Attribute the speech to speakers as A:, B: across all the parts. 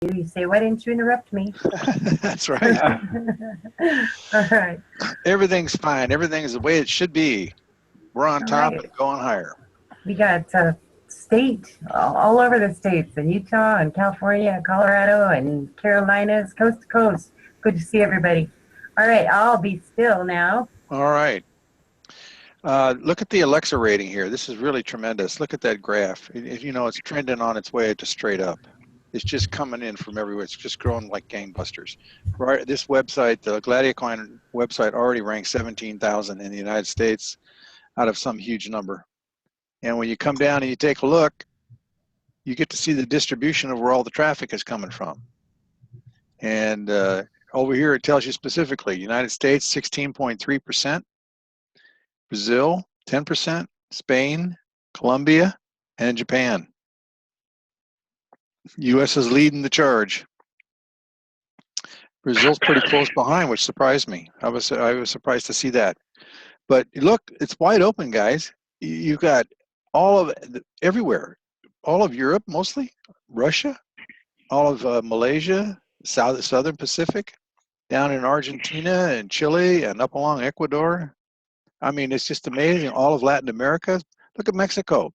A: You say, why didn't you interrupt me?
B: That's right.
A: All right.
B: Everything's fine. Everything's the way it should be. We're on
A: All
B: top
A: right.
B: and going higher.
A: We got state all over the states, in Utah and California and Colorado and Carolinas, coast to coast. Good to see everybody. All right, I'll be still now.
B: All right. Look at the Alexa rating here. This is really tremendous. Look at that graph. You know, it's trending on its way to straight up. It's just coming in from everywhere. It's just growing like gangbusters. Right, this website, the GladiaCoin website, already ranks 17,000 in the United States out of some huge number. And when you come down and you take a look, you get to see the distribution of where all the traffic is coming from. And over here, it tells you specifically, United States, 16.3%, Brazil, 10%, Spain, Colombia, and Japan. U.S. is leading the charge. Brazil's pretty close behind, which surprised me. I was surprised to see that. But look, it's wide open, guys. You've got all of everywhere, all of Europe mostly, Russia, all of Malaysia, Southern Pacific, down in Argentina and Chile and up along Ecuador. I mean, it's just amazing. All of Latin America. Look at Mexico.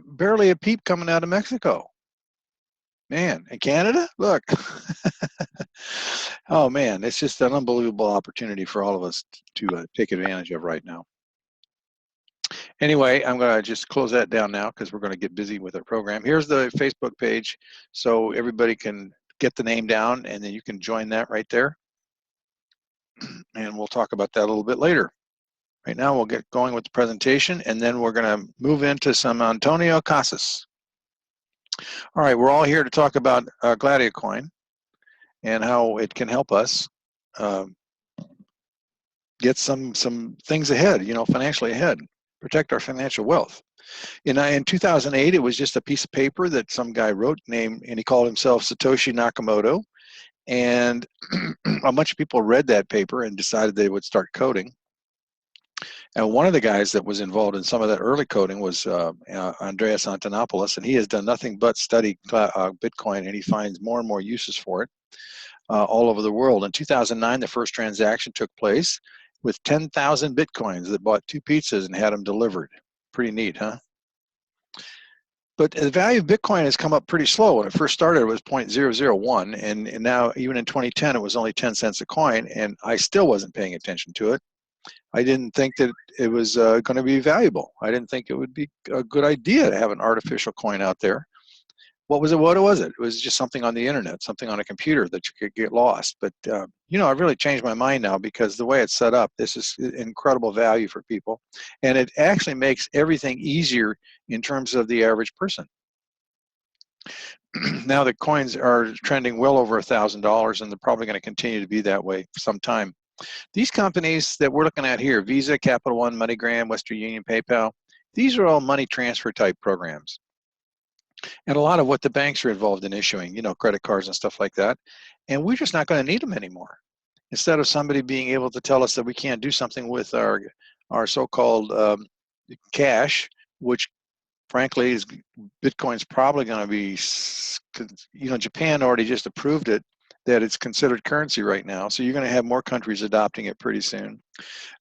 B: Barely a peep coming out of Mexico. Man, and Canada, look. Oh man, it's just an unbelievable opportunity for all of us to take advantage of right now. Anyway, I'm going to just close that down now because we're going to get busy with our program. Here's the Facebook page so everybody can get the name down, and then you can join that right there. And we'll talk about that a little bit later. Right now, we'll get going with the presentation, and then we're going to move into some Antonio Casas. All right, we're all here to talk about GladiaCoin and how it can help us get some things ahead, you know, financially ahead, protect our financial wealth. In 2008, it was just a piece of paper that some guy wrote, and he called himself Satoshi Nakamoto. And a bunch of people read that paper and decided they would start coding. And one of the guys that was involved in some of that early coding was Andreas Antonopoulos, and he has done nothing but study Bitcoin, and he finds more and more uses for it all over the world. In 2009, the first transaction took place with 10,000 Bitcoins that bought 2 pizzas and had them delivered. Pretty neat, huh? But the value of Bitcoin has come up pretty slow. When it first started, it was 0.001, and now even in 2010, it was only 10 cents a coin, and I still wasn't paying attention to it. I didn't think that it was going to be valuable. I didn't think it would be a good idea to have an artificial coin out there. What was it? What was it? It was just something on the internet, something on a computer that you could get lost. But, you know, I've really changed my mind now because the way it's set up, this is incredible value for people. And it actually makes everything easier in terms of the average person. Now the coins are trending well over $1,000, and they're probably going to continue to be that way for some time. These companies that we're looking at here, Visa, Capital One, MoneyGram, Western Union, PayPal, these are all money transfer type programs. And a lot of what the banks are involved in issuing, you know, credit cards and stuff like that. And we're just not going to need them anymore. Instead of somebody being able to tell us that we can't do something with our so-called cash, which frankly is Bitcoin's probably going to be, you know, Japan already just approved it, that it's considered currency right now. So you're going to have more countries adopting it pretty soon.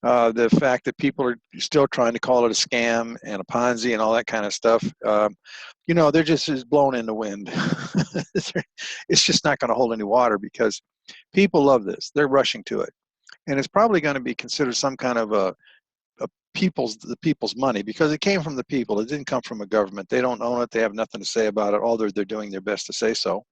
B: The fact that people are still trying to call it a scam and a Ponzi and all that kind of stuff, you know, they're just blown in the wind. It's just not going to hold any water because people love this. They're rushing to it. And it's probably going to be considered some kind of the people's money because it came from the people. It didn't come from a government. They don't own it. They have nothing to say about it. All they're doing their best to say so.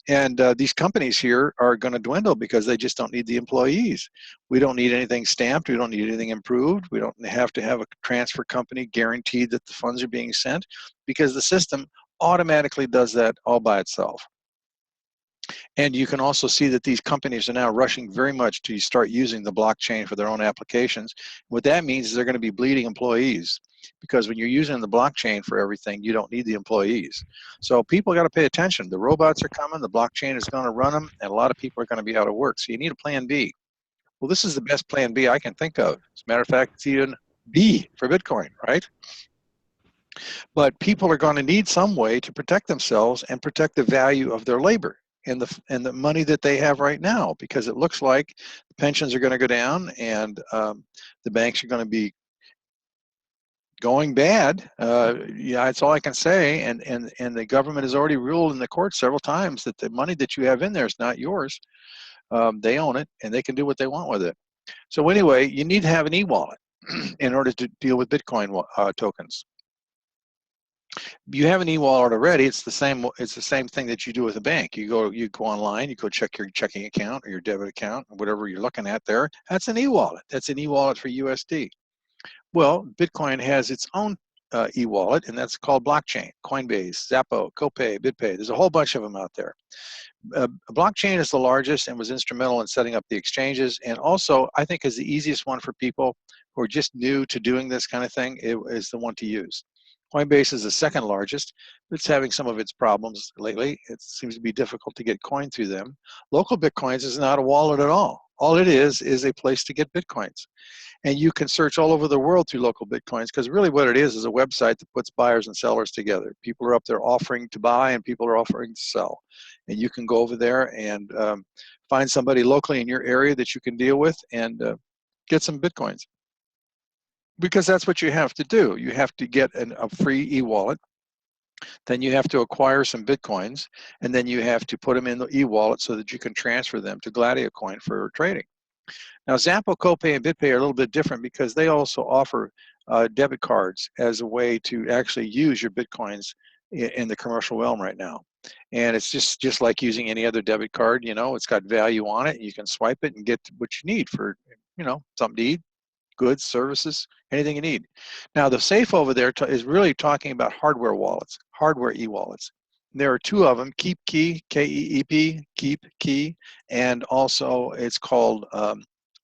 B: And these companies here are going to dwindle because they just don't need the employees. We don't need anything stamped. We don't need anything improved. We don't have to have a transfer company guaranteed that the funds are being sent because the system automatically does that all by itself. And you can also see that these companies are now rushing very much to start using the blockchain for their own applications. What that means is they're going to be bleeding employees because when you're using the blockchain for everything, you don't need the employees. So people got to pay attention. The robots are coming, the blockchain is going to run them, and a lot of people are going to be out of work. So you need a plan B. Well, this is the best plan B I can think of. As a matter of fact, it's even B for Bitcoin, right? But people are going to need some way to protect themselves and protect the value of their labor and the money that they have right now, because it looks like the pensions are going to go down and the banks are going to be going bad. Yeah, that's all I can say. And the government has already ruled in the court several times that the money that you have in there is not yours. They own it, and they can do what they want with it. So anyway, you need to have an e-wallet in order to deal with Bitcoin tokens. You have an e-wallet already. It's the same. It's the same thing that you do with a bank. You go online. You go check your checking account or your debit account, or whatever you're looking at there. That's an e-wallet. That's an e-wallet for USD. Well, Bitcoin has its own e-wallet, and that's called blockchain. Coinbase, Zappo, Copay, BitPay. There's a whole bunch of them out there. Blockchain is the largest and was instrumental in setting up the exchanges, and also I think is the easiest one for people who are just new to doing this kind of thing. It is the one to use. Coinbase is the second largest. It's having some of its problems lately. It seems to be difficult to get coin through them. Local Bitcoins is not a wallet at all. All it is a place to get Bitcoins. And you can search all over the world through local Bitcoins, because really what it is a website that puts buyers and sellers together. People are up there offering to buy and people are offering to sell. And you can go over there and find somebody locally in your area that you can deal with and get some Bitcoins. Because that's what you have to do. You have to get a free e-wallet. Then you have to acquire some Bitcoins, and then you have to put them in the e-wallet so that you can transfer them to GladiaCoin for trading. Now, Zappo, Copay, and BitPay are a little bit different because they also offer debit cards as a way to actually use your Bitcoins in the commercial realm right now. And it's just like using any other debit card. You know, it's got value on it. You can swipe it and get what you need for, you know, something to eat, goods, services, anything you need. Now, the safe over there is really talking about hardware wallets, hardware e-wallets. There are two of them, Keep Key, K-E-E-P, Keep Key, and also it's called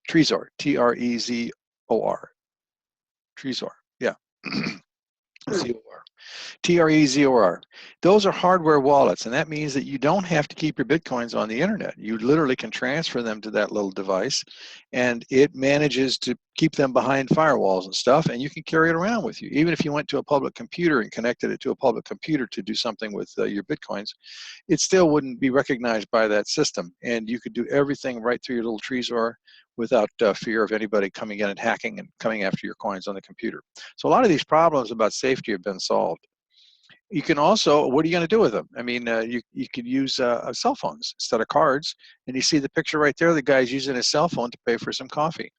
B: Trezor, T-R-E-Z-O-R, Trezor, yeah, Z-O-R. Trezor. Those are hardware wallets, and that means that you don't have to keep your Bitcoins on the internet. You literally can transfer them to that little device, and it manages to keep them behind firewalls and stuff, and you can carry it around with you. Even if you went to a public computer and connected it to a public computer to do something with your Bitcoins, it still wouldn't be recognized by that system, and you could do everything right through your little Trezor without fear of anybody coming in and hacking and coming after your coins on the computer. So a lot of these problems about safety have been solved. You can also, what are you going to do with them? I mean, you could use cell phones instead of cards, and you see the picture right there. The guy's using his cell phone to pay for some coffee.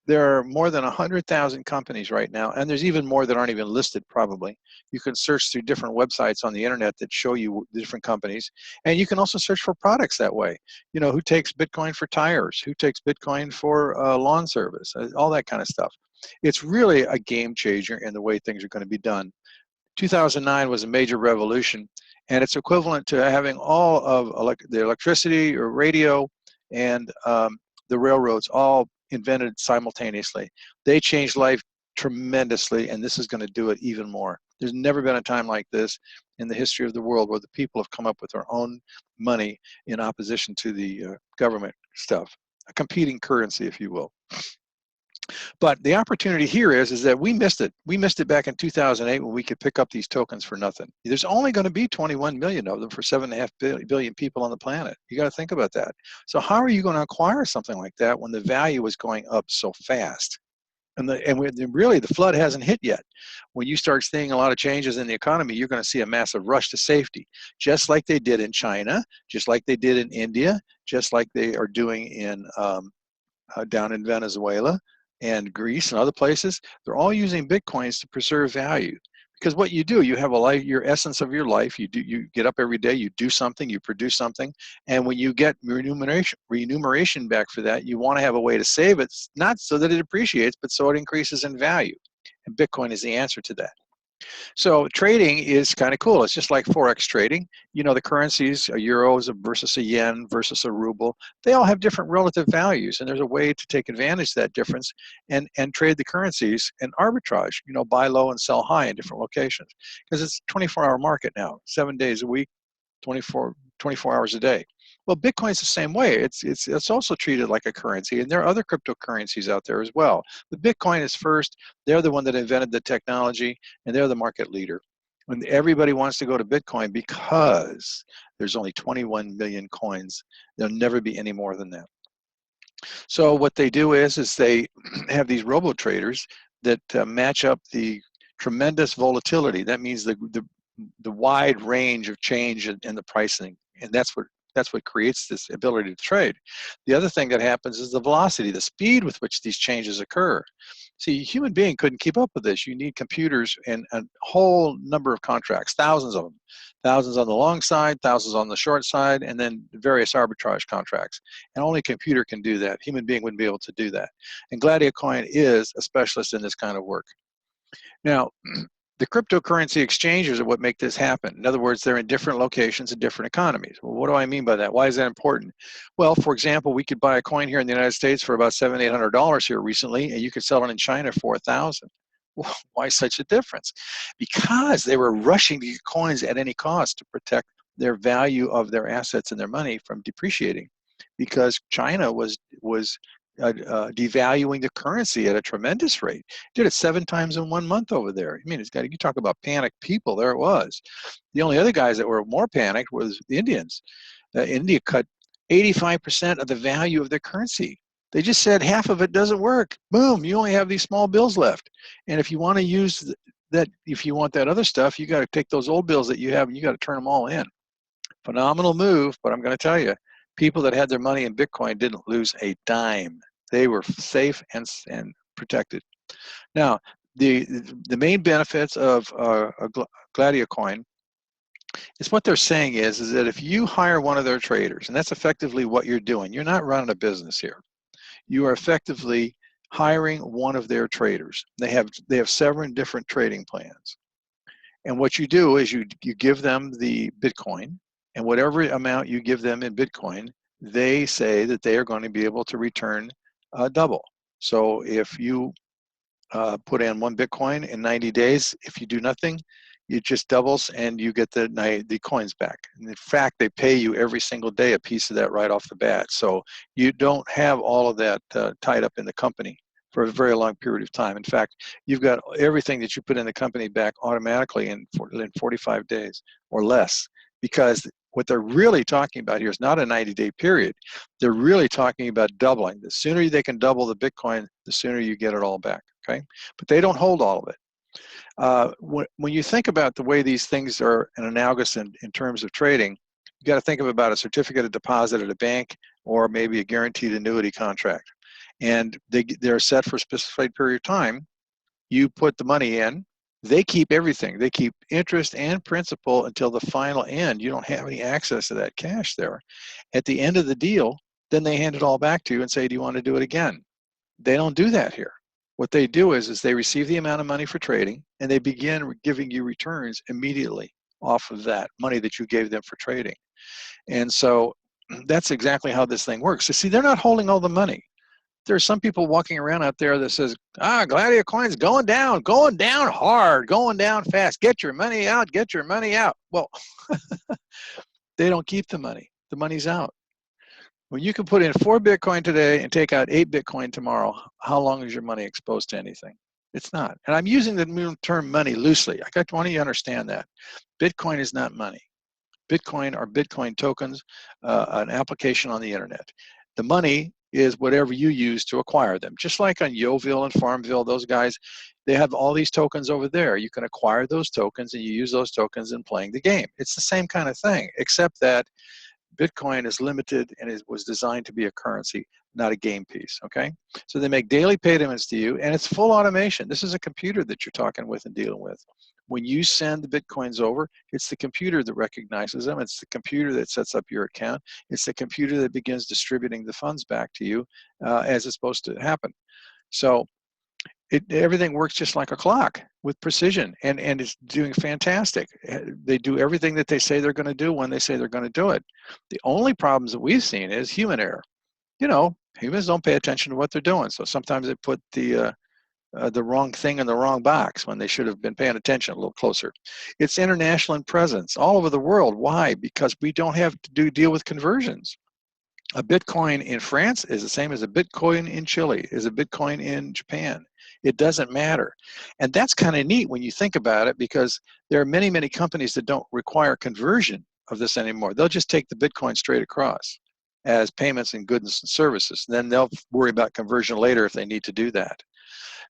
B: There are more than 100,000 companies right now, and there's even more that aren't even listed probably. You can search through different websites on the internet that show you the different companies, and you can also search for products that way. You know, who takes Bitcoin for tires, who takes Bitcoin for lawn service, all that kind of stuff. It's really a game changer in the way things are going to be done. 2009 was a major revolution, and it's equivalent to having all of the electricity or radio and the railroads all invented simultaneously. They changed life tremendously, and this is going to do it even more. There's never been a time like this in the history of the world where the people have come up with their own money in opposition to the government stuff, a competing currency, if you will. But the opportunity here is that we missed it. We missed it back in 2008 when we could pick up these tokens for nothing. There's only going to be 21 million of them for 7.5 billion people on the planet. You got to think about that. So how are you going to acquire something like that when the value is going up so fast? And really, the flood hasn't hit yet. When you start seeing a lot of changes in the economy, you're going to see a massive rush to safety, just like they did in China, just like they did in India, just like they are doing in down in Venezuela and Greece and other places. They're all using Bitcoins to preserve value. Because what you do, you have a life, your essence of your life. You get up every day, you do something, you produce something, and when you get remuneration back for that, you want to have a way to save it, not so that it appreciates, but so it increases in value. And Bitcoin is the answer to that. So trading is kind of cool. It's just like Forex trading. You know, the currencies, a euro versus a yen versus a ruble, they all have different relative values. And there's a way to take advantage of that difference and trade the currencies and arbitrage, you know, buy low and sell high in different locations. Because it's a 24-hour market now, 7 days a week, 24 24 hours a day. Well, Bitcoin's the same way. It's also treated like a currency, and there are other cryptocurrencies out there as well. The Bitcoin is first. They're the one that invented the technology, and they're the market leader. And everybody wants to go to Bitcoin because there's only 21 million coins. There'll never be any more than that. So what they do is they have these robo traders that match up the tremendous volatility. That means the wide range of change in the pricing, and that's what creates this ability to trade. The other thing that happens is the velocity, the speed with which these changes occur. See, a human being couldn't keep up with this. You need computers and a whole number of contracts, thousands of them, thousands on the long side, thousands on the short side, and then various arbitrage contracts. And only a computer can do that. Human being wouldn't be able to do that. And GladiaCoin is a specialist in this kind of work. Now, the cryptocurrency exchanges are what make this happen. In other words, they're in different locations and different economies. Well, what do I mean by that? Why is that important? Well, for example, we could buy a coin here in the United States for about $700, $800 here recently, and you could sell it in China for $1,000. Well, why such a difference? Because they were rushing to get coins at any cost to protect their value of their assets and their money from depreciating, because China was devaluing the currency at a tremendous rate. Did it 7 times in 1 month over there. I mean, you talk about panicked people, there it was. The only other guys that were more panicked was the Indians. India cut 85% of the value of their currency. They just said half of it doesn't work. Boom, you only have these small bills left. And if you want to use that, if you want that other stuff, you got to take those old bills that you have and you got to turn them all in. Phenomenal move, but I'm going to tell you, people that had their money in Bitcoin didn't lose a dime. They were safe and protected. Now, the main benefits of GladiaCoin is what they're saying is that if you hire one of their traders, and that's effectively what you're doing, you're not running a business here. You are effectively hiring one of their traders. They have 7 different trading plans. And what you do is you give them the Bitcoin, and whatever amount you give them in Bitcoin, they say that they are going to be able to return double. So if you put in 1 Bitcoin in 90 days, if you do nothing, it just doubles and you get the coins back. And in fact, they pay you every single day a piece of that right off the bat. So you don't have all of that tied up in the company for a very long period of time. In fact, you've got everything that you put in the company back automatically in 45 days or less, because what they're really talking about here is not a 90-day period. They're really talking about doubling. The sooner they can double the Bitcoin, the sooner you get it all back, okay? But they don't hold all of it. When you think about the way these things are analogous in terms of trading, you got to think of about a certificate of deposit at a bank or maybe a guaranteed annuity contract. And they're set for a specified period of time. You put the money in, they keep everything. They keep interest and principal until the final end. You don't have any access to that cash there. At the end of the deal, then they hand it all back to you and say, do you want to do it again? They don't do that here. What they do is they receive the amount of money for trading, and they begin giving you returns immediately off of that money that you gave them for trading. And so that's exactly how this thing works. So see, they're not holding all the money. There's some people walking around out there that says, GladiaCoin's going down hard, going down fast. Get your money out, get your money out. Well, they don't keep the money. The money's out. When you can put in 4 Bitcoin today and take out 8 Bitcoin tomorrow, how long is your money exposed to anything? It's not. And I'm using the term money loosely. I want you to understand that. Bitcoin is not money. Bitcoin are Bitcoin tokens, an application on the internet. The money is whatever you use to acquire them. Just like on Yoville and Farmville, those guys, they have all these tokens over there. You can acquire those tokens and you use those tokens in playing the game. It's the same kind of thing, except that Bitcoin is limited and it was designed to be a currency, not a game piece, okay? So they make daily payments to you, and it's full automation. This is a computer that you're talking with and dealing with. When you send the Bitcoins over, it's the computer that recognizes them. It's the computer that sets up your account. It's the computer that begins distributing the funds back to you as it's supposed to happen. So everything works just like a clock with precision, and it's doing fantastic. They do everything that they say they're going to do when they say they're going to do it. The only problems that we've seen is human error. You know, humans don't pay attention to what they're doing. So sometimes they put the the wrong thing in the wrong box when they should have been paying attention a little closer. It's international in presence all over the world. Why? Because we don't have to deal with conversions. A Bitcoin in France is the same as a Bitcoin in Chile, is a Bitcoin in Japan. It doesn't matter. And that's kind of neat when you think about it, because there are many, many companies that don't require conversion of this anymore. They'll just take the Bitcoin straight across as payments and goods and services. Then they'll worry about conversion later if they need to do that.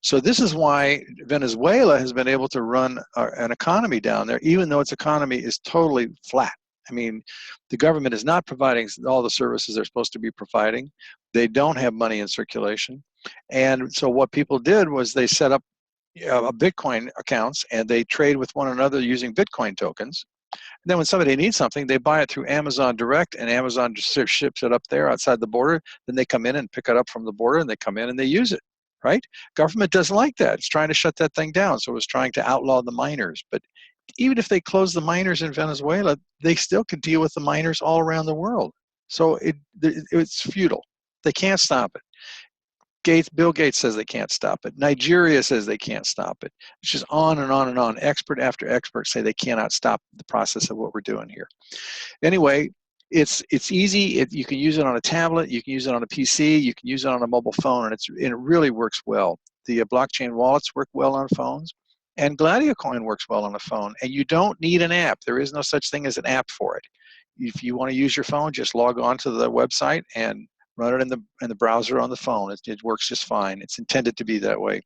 B: So this is why Venezuela has been able to run an economy down there, even though its economy is totally flat. I mean, the government is not providing all the services they're supposed to be providing. They don't have money in circulation. And so what people did was they set up Bitcoin accounts, and they trade with one another using Bitcoin tokens. And then when somebody needs something, they buy it through Amazon Direct, and Amazon just ships it up there outside the border. Then they come in and pick it up from the border, and they come in and they use it, right? Government doesn't like that. It's trying to shut that thing down. So it's trying to outlaw the miners. But even if they close the miners in Venezuela, they still could deal with the miners all around the world. So it's futile. They can't stop it. Bill Gates says they can't stop it. Nigeria says they can't stop it. It's just on and on and on. Expert after expert say they cannot stop the process of what we're doing here. Anyway, it's easy. You can use it on a tablet. You can use it on a PC. You can use it on a mobile phone, and it really works well. The blockchain wallets work well on phones, and GladiaCoin works well on a phone. And you don't need an app. There is no such thing as an app for it. If you want to use your phone, just log on to the website and run it in the browser on the phone. It works just fine. It's intended to be that way,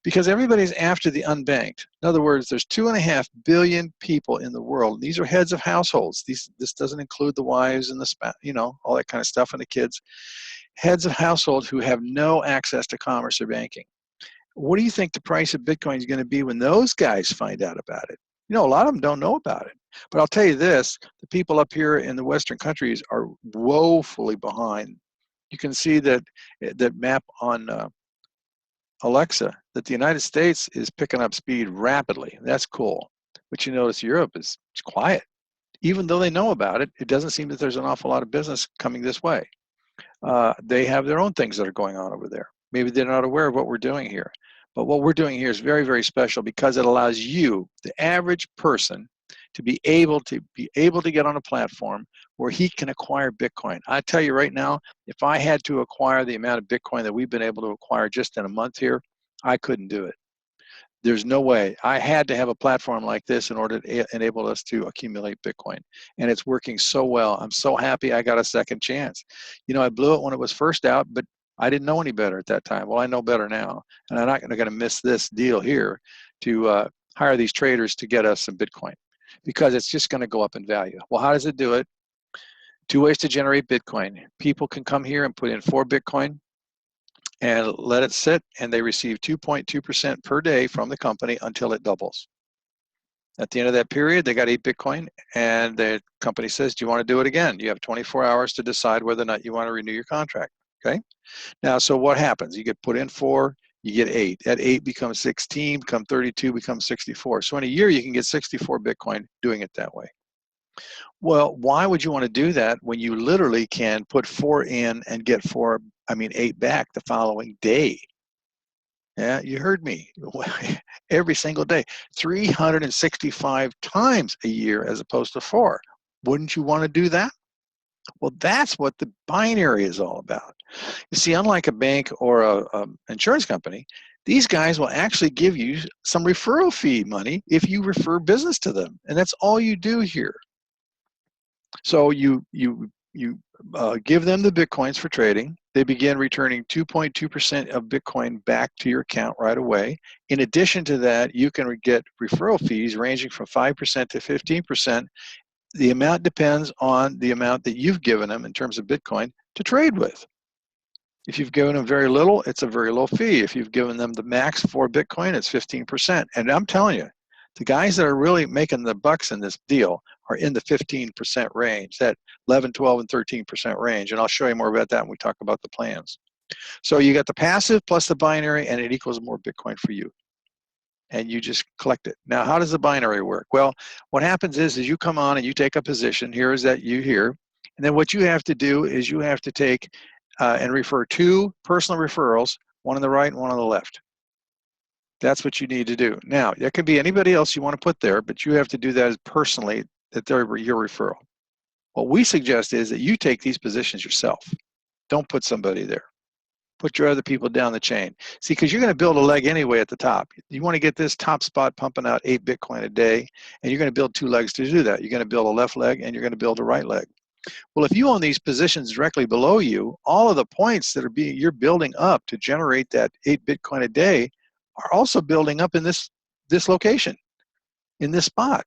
B: because everybody's after the unbanked. In other words, there's 2.5 billion people in the world. These are heads of households. This doesn't include the wives and all that kind of stuff, and the kids. Heads of households who have no access to commerce or banking. What do you think the price of Bitcoin is going to be when those guys find out about it? A lot of them don't know about it. But I'll tell you this, the people up here in the Western countries are woefully behind. You can see that map on Alexa, that the United States is picking up speed rapidly. That's cool. But you notice Europe is quiet. Even though they know about it, it doesn't seem that there's an awful lot of business coming this way. They have their own things that are going on over there. Maybe they're not aware of what we're doing here. But what we're doing here is very, very special, because it allows you, the average person, to be able to get on a platform where he can acquire Bitcoin. I tell you right now, if I had to acquire the amount of Bitcoin that we've been able to acquire just in a month here, I couldn't do it. There's no way. I had to have a platform like this in order to enable us to accumulate Bitcoin. And it's working so well. I'm so happy I got a second chance. I blew it when it was first out, but I didn't know any better at that time. Well, I know better now. And I'm not going to miss this deal here to hire these traders to get us some Bitcoin, because it's just going to go up in value. Well, how does it do it? 2 ways to generate Bitcoin. People can come here and put in 4 Bitcoin and let it sit, and they receive 2.2% per day from the company until it doubles. At the end of that period, they got 8 Bitcoin, and the company says, do you want to do it again? You have 24 hours to decide whether or not you want to renew your contract, okay? Now, so what happens? You get put in 4, you get 8. That 8 becomes 16, become 32, becomes 64. So in a year, you can get 64 Bitcoin doing it that way. Well, why would you want to do that when you literally can put 4 in and get 8 back the following day? Yeah, you heard me. Every single day, 365 times a year as opposed to 4. Wouldn't you want to do that? Well, that's what the binary is all about. You see, unlike a bank or an insurance company, these guys will actually give you some referral fee money if you refer business to them, and that's all you do here. So you give them the Bitcoins for trading. They begin returning 2.2% of Bitcoin back to your account right away. In addition to that, you can get referral fees ranging from 5% to 15%. The amount depends on the amount that you've given them in terms of Bitcoin to trade with. If you've given them very little, it's a very low fee. If you've given them the max for Bitcoin, it's 15%. And I'm telling you, the guys that are really making the bucks in this deal are in the 15% range, that 11, 12, and 13% range. And I'll show you more about that when we talk about the plans. So you got the passive plus the binary, and it equals more Bitcoin for you. And you just collect it. Now, how does the binary work? Well, what happens is you come on and you take a position. Here is that you here. And then what you have to do is you have to take and refer 2 personal referrals, one on the right and one on the left. That's what you need to do. Now, there could be anybody else you want to put there, but you have to do that as personally, that they're your referral. What we suggest is that you take these positions yourself. Don't put somebody there. Put your other people down the chain. See, because you're going to build a leg anyway at the top. You want to get this top spot pumping out 8 Bitcoin a day, and you're going to build 2 legs to do that. You're going to build a left leg, and you're going to build a right leg. Well, if you own these positions directly below you, all of the points that you're building up to generate that 8 Bitcoin a day are also building up in this location, in this spot.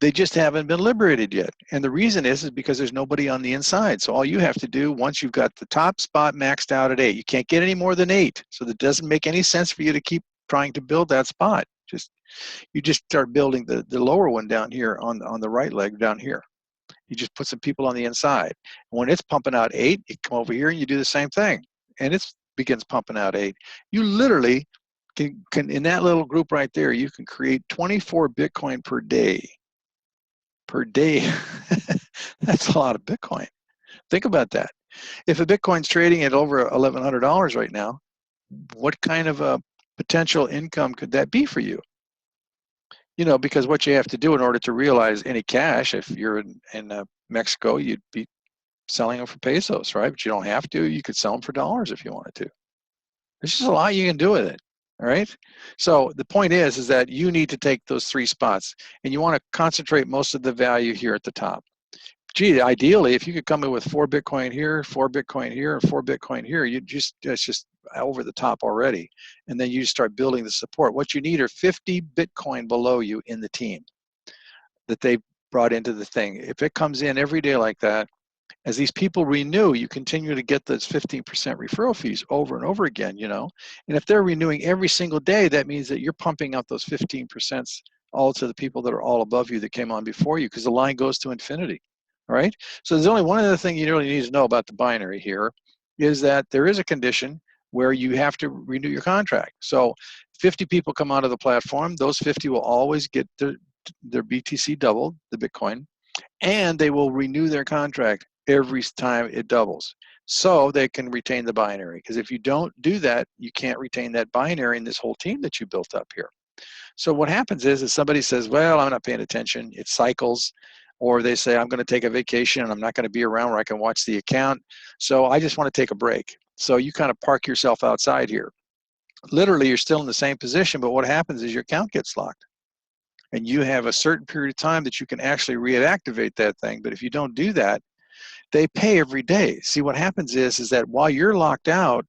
B: They just haven't been liberated yet. And the reason is because there's nobody on the inside. So all you have to do, once you've got the top spot maxed out at 8, you can't get any more than 8. So that doesn't make any sense for you to keep trying to build that spot. You just start building the lower one down here on the right leg down here. You just put some people on the inside. When it's pumping out 8, you come over here and you do the same thing. And it begins pumping out 8. You literally can in that little group right there, you can create 24 Bitcoin per day. Per day. That's a lot of Bitcoin. Think about that. If a Bitcoin's trading at over $1,100 right now, what kind of a potential income could that be for you? You know, because what you have to do in order to realize any cash, if you're in Mexico, you'd be selling them for pesos, right? But you don't have to. You could sell them for dollars if you wanted to. There's just a lot you can do with it. All right. So the point is that you need to take those 3 spots, and you want to concentrate most of the value here at the top. Gee, ideally, if you could come in with 4 Bitcoin here, 4 Bitcoin here, and 4 Bitcoin here, it's just over the top already. And then you start building the support. What you need are 50 Bitcoin below you in the team that they brought into the thing. If it comes in every day like that, as these people renew, you continue to get those 15% referral fees over and over again, you know. And if they're renewing every single day, that means that you're pumping out those 15% all to the people that are all above you that came on before you, because the line goes to infinity, all right? So there's only one other thing you really need to know about the binary here, is that there is a condition where you have to renew your contract. So 50 people come onto the platform, those 50 will always get their BTC doubled, the Bitcoin, and they will renew their contract every time it doubles, so they can retain the binary. Because if you don't do that, you can't retain that binary in this whole team that you built up here. So what happens is somebody says, well, I'm not paying attention, it cycles, or they say, I'm going to take a vacation and I'm not going to be around where I can watch the account, so I just want to take a break. So you kind of park yourself outside here. Literally, you're still in the same position, but what happens is your account gets locked. And you have a certain period of time that you can actually reactivate that thing. But if you don't do that, they pay every day. See, what happens is that while you're locked out,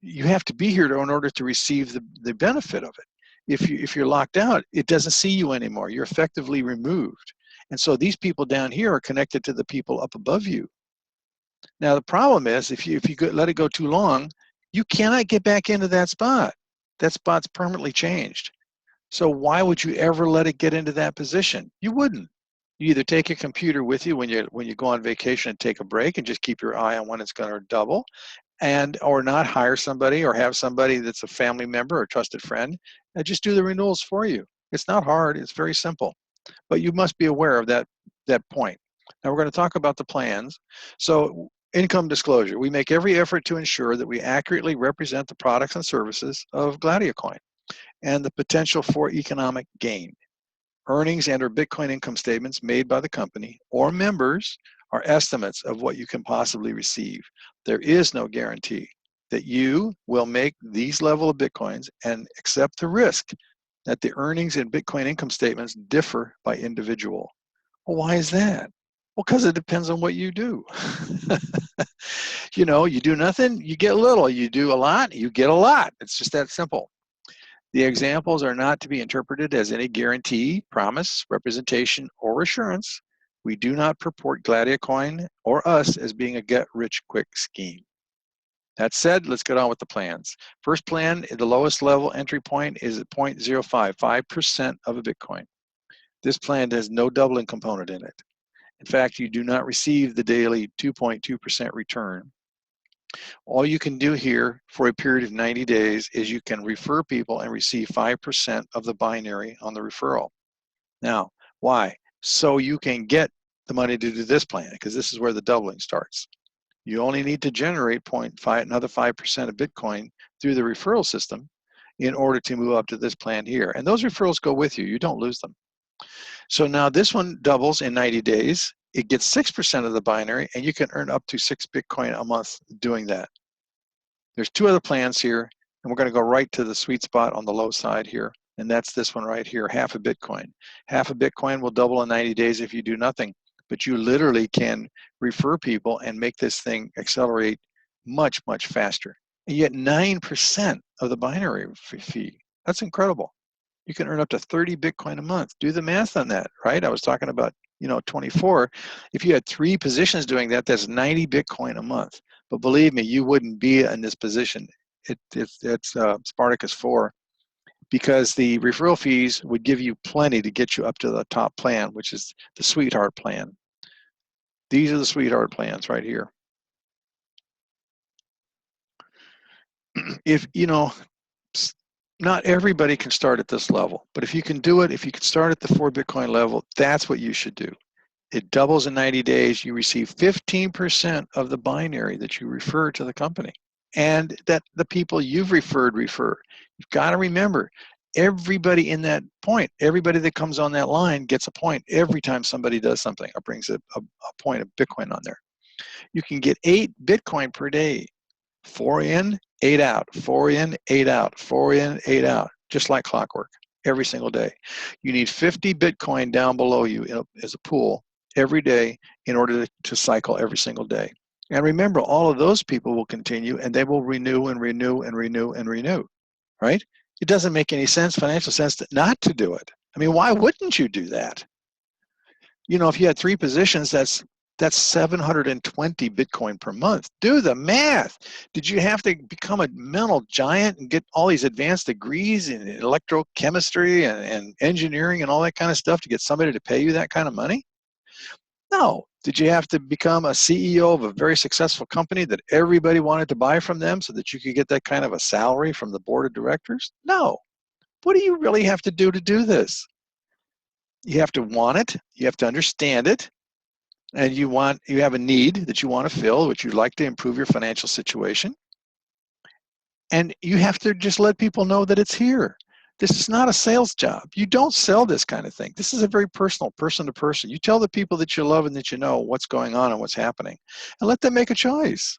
B: you have to be here in order to receive the benefit of it. If you're locked out, it doesn't see you anymore. You're effectively removed. And so these people down here are connected to the people up above you. Now, the problem is if you let it go too long, you cannot get back into that spot. That spot's permanently changed. So why would you ever let it get into that position? You wouldn't. You either take your computer with you when you go on vacation and take a break and just keep your eye on when it's going to double, or not hire somebody or have somebody that's a family member or trusted friend and just do the renewals for you. It's not hard. It's very simple. But you must be aware of that point. Now we're going to talk about the plans. So income disclosure. We make every effort to ensure that we accurately represent the products and services of GladiaCoin and the potential for economic gain. Earnings and/or Bitcoin income statements made by the company or members are estimates of what you can possibly receive. There is no guarantee that you will make these level of Bitcoins and accept the risk that the earnings and Bitcoin income statements differ by individual. Well, why is that? Well, because it depends on what you do. You know, you do nothing, you get little. You do a lot, you get a lot. It's just that simple. The examples are not to be interpreted as any guarantee, promise, representation, or assurance. We do not purport GladiaCoin or us as being a get-rich-quick scheme. That said, let's get on with the plans. First plan, the lowest level entry point is at 0.05, 5% of a Bitcoin. This plan has no doubling component in it. In fact, you do not receive the daily 2.2% return. All you can do here for a period of 90 days is you can refer people and receive 5% of the binary on the referral. Now, why? So you can get the money to do this plan, because this is where the doubling starts. You only need to generate another 5% of Bitcoin through the referral system, in order to move up to this plan here. And those referrals go with you. You don't lose them. So now this one doubles in 90 days. It gets 6% of the binary, and you can earn up to 6 Bitcoin a month doing that. There's 2 other plans here, and we're going to go right to the sweet spot on the low side here. And that's this one right here, half a Bitcoin. Half a Bitcoin will double in 90 days if you do nothing. But you literally can refer people and make this thing accelerate much, much faster. And you get 9% of the binary fee. That's incredible. You can earn up to 30 Bitcoin a month. Do the math on that, right? I was talking about, 24. If you had 3 positions doing that, that's 90 Bitcoin a month. But believe me, you wouldn't be in this position. It's Spartacus 4, because the referral fees would give you plenty to get you up to the top plan, which is the sweetheart plan. These are the sweetheart plans right here. If, not everybody can start at this level, but if you can do it, if you can start at the 4 Bitcoin level, that's what you should do. It doubles in 90 days. You receive 15% of the binary that you refer to the company, and that the people you've referred refer. You've got to remember, everybody in that point, everybody that comes on that line gets a point every time somebody does something or brings a point of Bitcoin on there. You can get 8 Bitcoin per day. 4 in, 8 out, 4 in, 8 out, 4 in, 8 out, just like clockwork, every single day. You need 50 Bitcoin down below you as a pool every day in order to cycle every single day. And remember, all of those people will continue, and they will renew and renew and renew and renew, right? It doesn't make any sense, financial sense, not to do it. I mean, why wouldn't you do that? If you had 3 positions, that's 720 Bitcoin per month. Do the math. Did you have to become a mental giant and get all these advanced degrees in electrochemistry and engineering and all that kind of stuff to get somebody to pay you that kind of money? No. Did you have to become a CEO of a very successful company that everybody wanted to buy from them so that you could get that kind of a salary from the board of directors? No. What do you really have to do this? You have to want it. You have to understand it. And you have a need that you want to fill, which you'd like to improve your financial situation. And you have to just let people know that it's here. This is not a sales job. You don't sell this kind of thing. This is a very personal, person to person. You tell the people that you love and that you know what's going on and what's happening, and let them make a choice.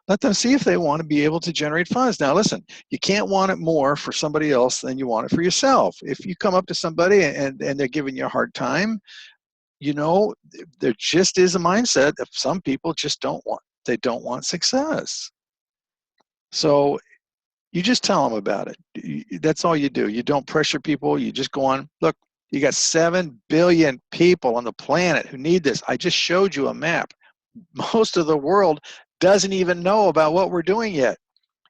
B: Let them see if they want to be able to generate funds. Now, listen, you can't want it more for somebody else than you want it for yourself. If you come up to somebody and they're giving you a hard time, there just is a mindset that some people just don't want success. So you just tell them about it. That's all you do. You don't pressure people. You just go on. Look, you got 7 billion people on the planet who need this. I just showed you a map. Most of the world doesn't even know about what we're doing yet.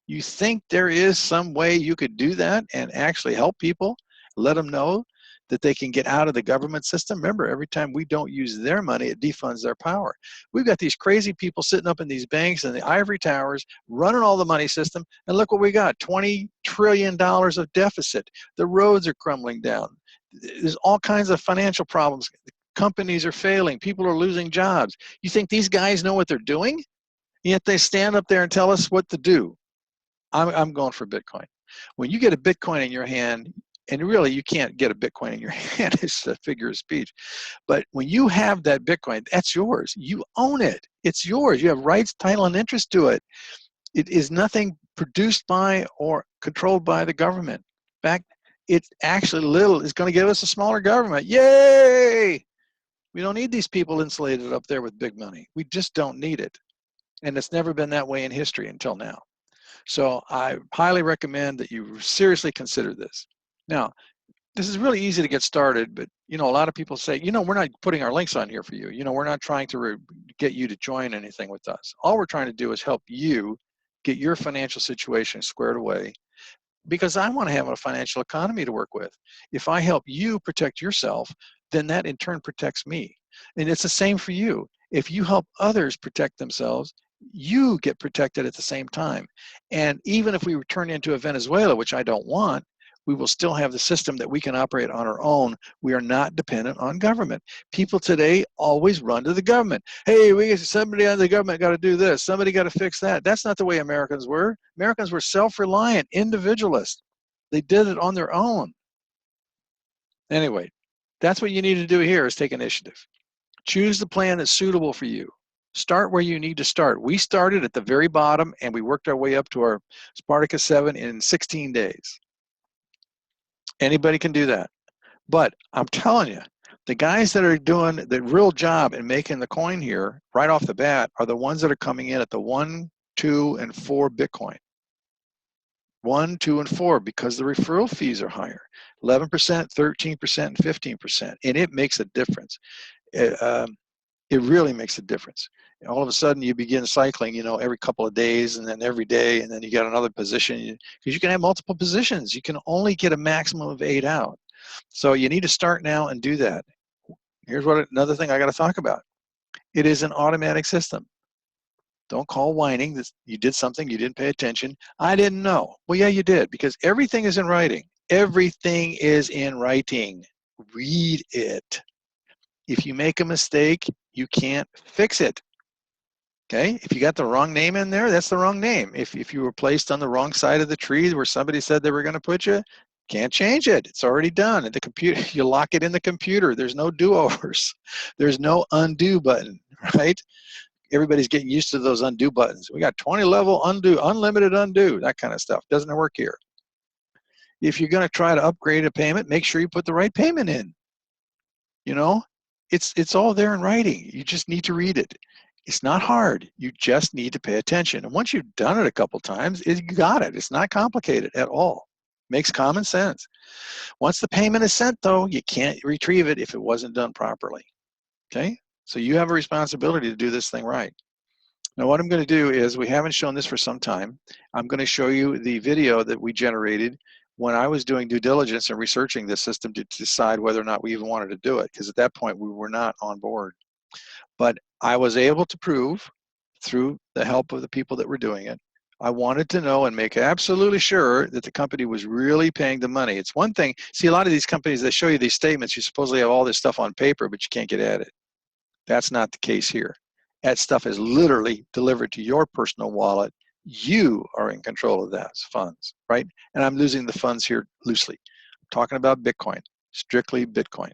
B: You think there is some way you could do that and actually help people, let them know that they can get out of the government system? Remember, every time we don't use their money, it defunds their power. We've got these crazy people sitting up in these banks and the ivory towers running all the money system, and look what we got, $20 trillion of deficit. The roads are crumbling down. There's all kinds of financial problems. Companies are failing. People are losing jobs. You think these guys know what they're doing? Yet they stand up there and tell us what to do. I'm going for Bitcoin. When you get a Bitcoin in your hand, and really you can't get a Bitcoin in your hand, it's a figure of speech, but when you have that Bitcoin, that's yours. You own it. It's yours. You have rights, title, and interest to it. It is nothing produced by or controlled by the government. In fact, it's actually is going to give us a smaller government. Yay! We don't need these people insulated up there with big money. We just don't need it. And it's never been that way in history until now. So I highly recommend that you seriously consider this. Now, this is really easy to get started, but a lot of people say, we're not putting our links on here for you. We're not trying to get you to join anything with us. All we're trying to do is help you get your financial situation squared away, because I want to have a financial economy to work with. If I help you protect yourself, then that in turn protects me. And it's the same for you. If you help others protect themselves, you get protected at the same time. And even if we return into a Venezuela, which I don't want, we will still have the system that we can operate on our own. We are not dependent on government. People today always run to the government. Hey, somebody on the government got to do this. Somebody got to fix that. That's not the way Americans were. Americans were self-reliant, individualists. They did it on their own. Anyway, that's what you need to do here is take initiative. Choose the plan that's suitable for you. Start where you need to start. We started at the very bottom and we worked our way up to our Spartacus 7 in 16 days. Anybody can do that. But I'm telling you, the guys that are doing the real job in making the coin here right off the bat are the ones that are coming in at the 1, 2, and 4 Bitcoin. 1, 2, and 4 because the referral fees are higher. 11%, 13%, and 15%. And it makes a difference. It really makes a difference. All of a sudden you begin cycling, you know, every couple of days and then every day, and then you got another position because you can have multiple positions. You can only get a maximum of 8 out. So you need to start now and do that. Here's another thing I got to talk about. It is an automatic system. Don't call whining that you did something, you didn't pay attention. I didn't know. Well, yeah, you did, because everything is in writing. Everything is in writing. Read it. If you make a mistake, you can't fix it. Okay? If you got the wrong name in there, that's the wrong name. If you were placed on the wrong side of the tree where somebody said they were going to put you, can't change it. It's already done. At the computer, you lock it in the computer. There's no do-overs. There's no undo button, right? Everybody's getting used to those undo buttons. We got 20 level undo, unlimited undo, that kind of stuff. Doesn't work here. If you're going to try to upgrade a payment, make sure you put the right payment in. You know, it's all there in writing. You just need to read it. It's not hard. You just need to pay attention. And once you've done it a couple times, you got it. It's not complicated at all. Makes common sense. Once the payment is sent, though, you can't retrieve it if it wasn't done properly. Okay? So you have a responsibility to do this thing right. Now what I'm going to do is, we haven't shown this for some time. I'm going to show you the video that we generated when I was doing due diligence and researching this system to decide whether or not we even wanted to do it, because at that point we were not on board. But I was able to prove through the help of the people that were doing it, I wanted to know and make absolutely sure that the company was really paying the money. It's one thing, see, a lot of these companies, they show you these statements, you supposedly have all this stuff on paper, but you can't get at it. That's not the case here. That stuff is literally delivered to your personal wallet. You are in control of those funds, right? And I'm using the funds here loosely. I'm talking about Bitcoin, strictly Bitcoin.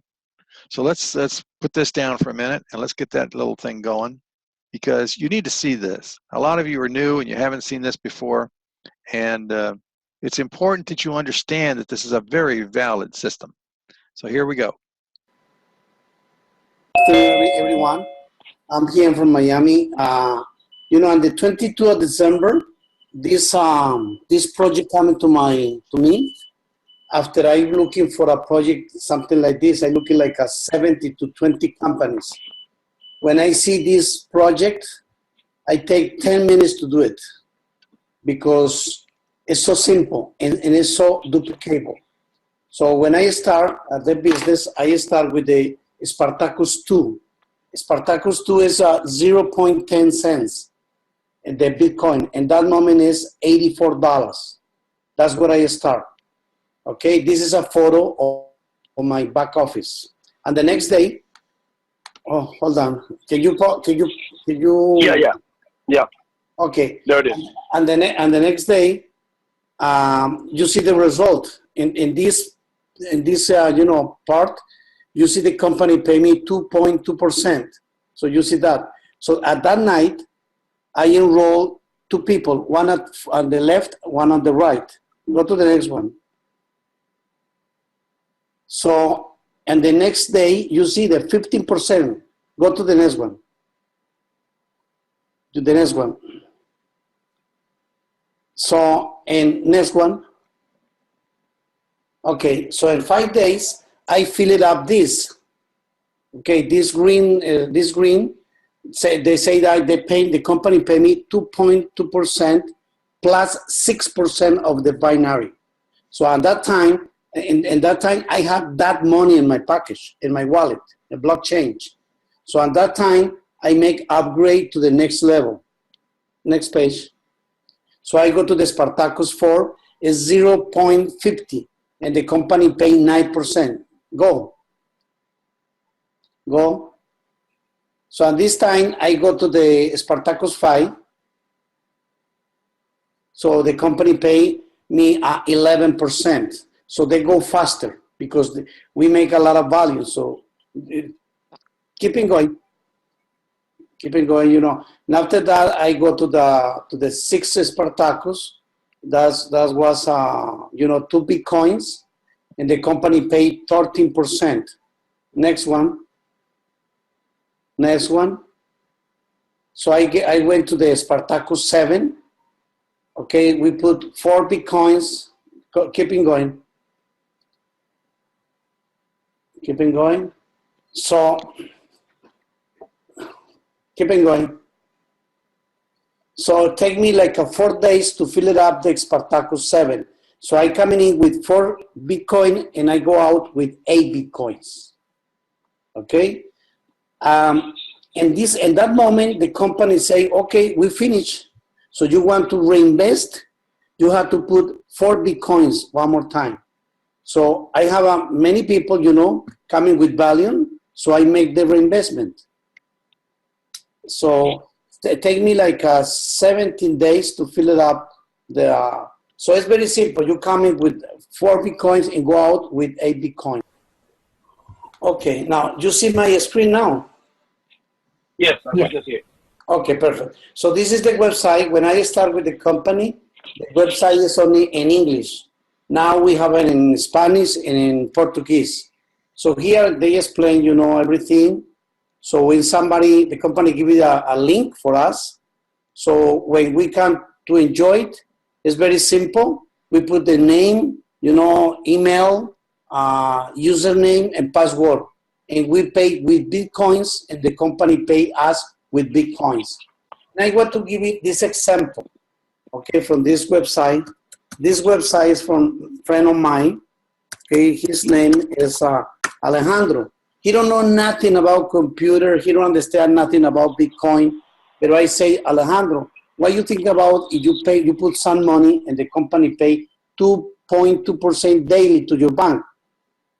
B: So let's put this down for a minute and let's get that little thing going, because you need to see this. A lot of you are new and you haven't seen this before, and it's important that you understand that this is a very valid system. So here we go.
C: Everyone, I'm here from Miami. You know, on the 22nd of December, this project coming to me. After I'm looking for a project, something like this, I'm looking like a 70 to 20 companies. When I see this project, I take 10 minutes to do it because it's so simple and it's so duplicable. So when I start the business, I start with the Spartacus 2. Spartacus 2 is 0.10 cents in the Bitcoin, and that moment is $84. That's where I start. Okay, this is a photo of my back office. And the next day, oh, hold on. Can you?
D: Yeah.
C: Okay.
D: There it is.
C: And the next day, you see the result in this you know, part. You see the company pay me 2.2%. So you see that. So at that night, I enroll 2 people, one on the left, one on the right. Go to the next one. So, and the next day, you see the 15%. Go to the next one. To the next one. So, and next one. Okay, so in 5 days, I fill it up this. Okay, this green, they say that the company pay me 2.2% plus 6% of the binary. So at that time, in that time, I have that money in my package, in my wallet, the blockchain. So at that time, I make upgrade to the next level. Next page. So I go to the Spartacus 4, is 0.50, and the company pay 9%. Go. So at this time, I go to the Spartacus 5. So the company pay me 11%. So they go faster because we make a lot of value. So keeping going. Keeping going, you know. And after that, I go to the 6 Spartacus. That was, you know, 2 Bitcoins, and the company paid 13%. Next one. Next one. So I went to the Spartacus 7. Okay, we put 4 Bitcoins. Keeping going. Keeping going. So, keeping going. So it take me like 4 days to fill it up the Spartacus 7. So I come in with 4 Bitcoin and I go out with 8 Bitcoins. Okay? And in that moment, the company say, okay, we finish. So you want to reinvest, you have to put 4 Bitcoins one more time. So I have many people, you know, coming with value, so I make the reinvestment. So it take me like 17 days to fill it up. So it's very simple. You come in with 4 Bitcoins and go out with 8 Bitcoin. Okay, now you see my screen now?
D: Yes, I can just see it.
C: Okay, perfect. So this is the website. When I start with the company, the website is only in English. Now we have it in Spanish and in Portuguese. So here they explain, you know, everything. So when the company give you a link for us. So when we come to enjoy it, it's very simple. We put the name, you know, email, username, and password. And we pay with Bitcoins, and the company pay us with Bitcoins. And I want to give you this example, okay, from this website. This website is from a friend of mine. Okay, his name is Alejandro. He don't know nothing about computer. He don't understand nothing about Bitcoin. But I say, Alejandro, what you think about if you put some money and the company pay 2.2% daily to your bank?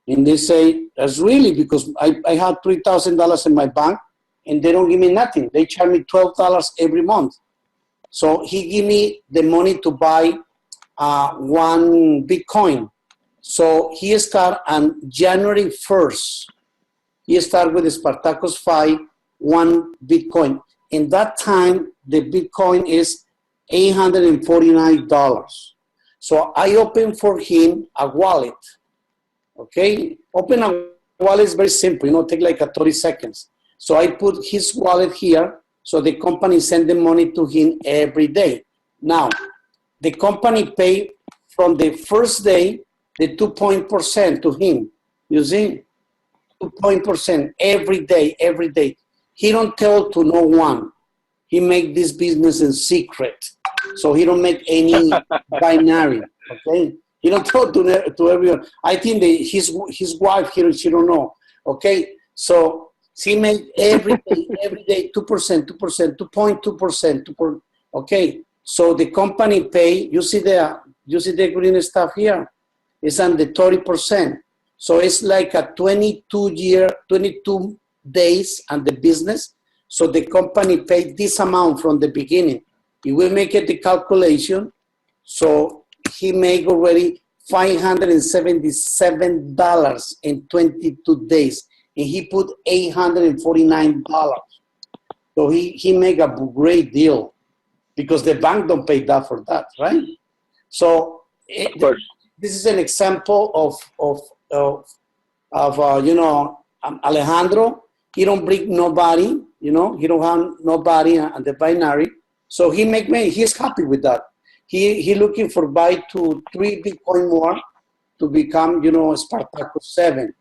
C: And they say, that's really because I have $3,000 in my bank and they don't give me nothing. They charge me $12 every month. So he give me the money to buy 1 Bitcoin. So he start on January 1st. He start with the Spartacus 5, 1 Bitcoin. In that time, the Bitcoin is $849. So I open for him a wallet. Okay, open a wallet is very simple, you know, take like 30 seconds. So I put his wallet here, so the company send the money to him every day. Now, the company pay from the first day the 2% to him. You see, 2% every day, every day. He don't tell to no one. He make this business in secret, so he don't make any binary. Okay. He don't tell to everyone. I think his wife here, she don't know. Okay, so he make every day 2%, 2.2%. Okay, so the company pay. You see the green stuff here. It's on the 30%. So it's like a 22 days on the business. So the company paid this amount from the beginning. If we make it the calculation, so he make already $577 in 22 days, and he put $849. So he make a great deal because the bank don't pay that for that, right? So this is an example of you know, Alejandro. He don't bring nobody, you know, he don't have nobody on the binary. So he make money. He's happy with that. He looking for buy 2-3 Bitcoin more to become, you know, Spartacus 7.